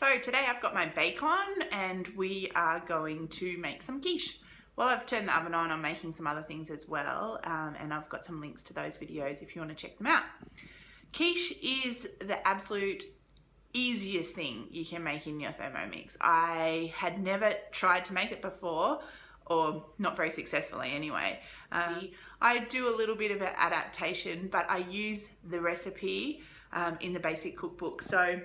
So today I've got my bacon and we are going to make some quiche. Well, I've turned the oven on, I'm making some other things as well, and I've got some links to those videos if you want to check them out. Quiche is the absolute easiest thing you can make in your Thermomix. I had never tried to make it before, or not very successfully anyway. I do a little bit of an adaptation, but I use the recipe in the Basic Cookbook. So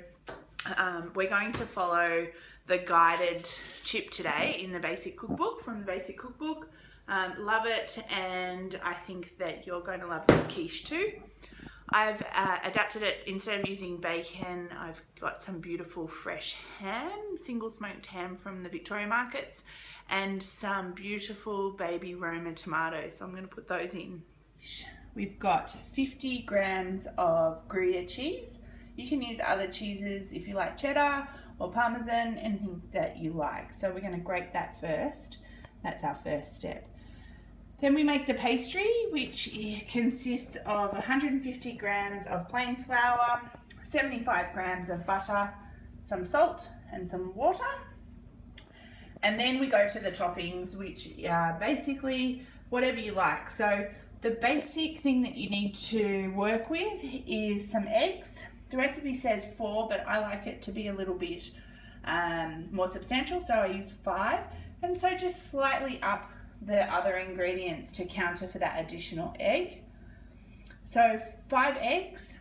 we're going to follow the guided chip today in the Basic Cookbook, from the Basic Cookbook. Love it, and I think that you're going to love this quiche too. I've adapted it. Instead of using bacon, I've got some beautiful fresh ham, single smoked ham from the Victoria markets, and some beautiful baby Roma tomatoes. So I'm going to put those in. We've got 50 grams of Gruyere cheese. You can use other cheeses if you like cheddar or parmesan, anything that you like. So we're going to grate that first. That's our first step. Then we make the pastry, which consists of 150 grams of plain flour, 75 grams of butter, some salt and some water. And then we go to the toppings, which are basically whatever you like. So the basic thing that you need to work with is some eggs. The recipe says 4, but I like it to be a little bit more substantial, so I use 5. And so just slightly up the other ingredients to counter for that additional egg. So 5 eggs,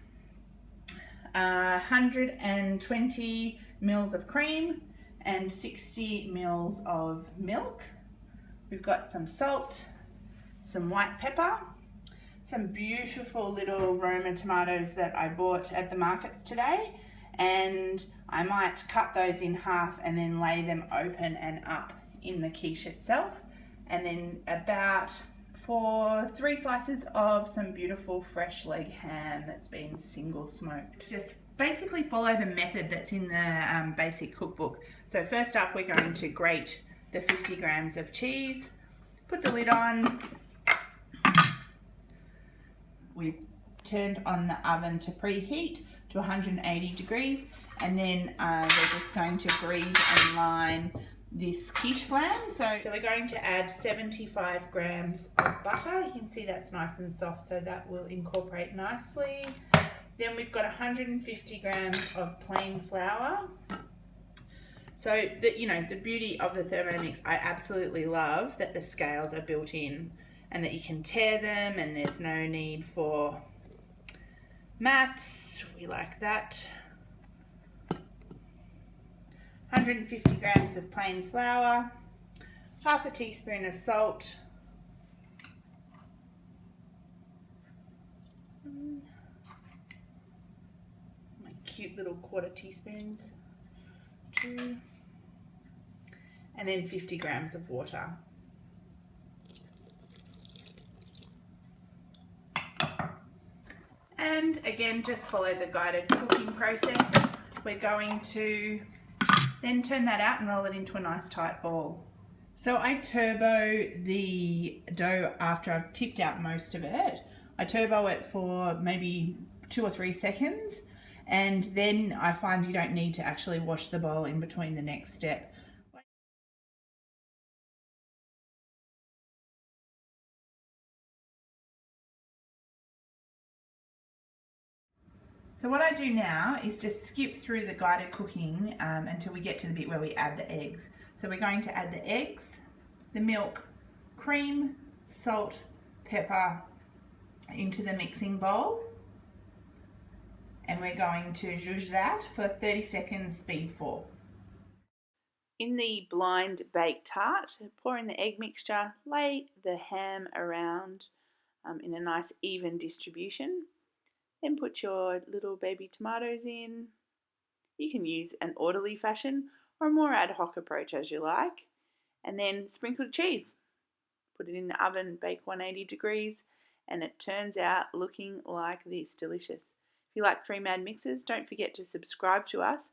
120 mils of cream, and 60 mils of milk. We've got some salt, some white pepper, some beautiful little Roma tomatoes that I bought at the markets today, and I might cut those in half and then lay them open and up in the quiche itself. And then about 3 slices of some beautiful fresh leg ham that's been single smoked. Just basically follow the method that's in the Basic Cookbook. So first up, we're going to grate the 50 grams of cheese, put the lid on. We've turned on the oven to preheat to 180 degrees, and then we're just going to grease and line this quiche flam. So we're going to add 75 grams of butter. You can see that's nice and soft, so that will incorporate nicely. Then we've got 150 grams of plain flour. So the beauty of the Thermomix, I absolutely love that the scales are built in and that you can tear them and there's no need for maths. We like that. 150 grams of plain flour, half a teaspoon of salt, my cute little quarter teaspoons, 2, and then 50 grams of water. And again, just follow the guided cooking process. We're going to then turn that out and roll it into a nice tight ball. So I turbo the dough after I've tipped out most of it. I turbo it for maybe 2 or 3 seconds, and then I find you don't need to actually wash the bowl in between the next step. So what I do now is just skip through the guided cooking until we get to the bit where we add the eggs. So we're going to add the eggs, the milk, cream, salt, pepper into the mixing bowl. And we're going to zhuzh that for 30 seconds, speed 4. In the blind bake tart, pour in the egg mixture, lay the ham around in a nice even distribution. Then put your little baby tomatoes in. You can use an orderly fashion or a more ad hoc approach as you like. And then sprinkle cheese. Put it in the oven, bake 180 degrees, and it turns out looking like this, delicious. If you like 3 Mad Mixes, don't forget to subscribe to us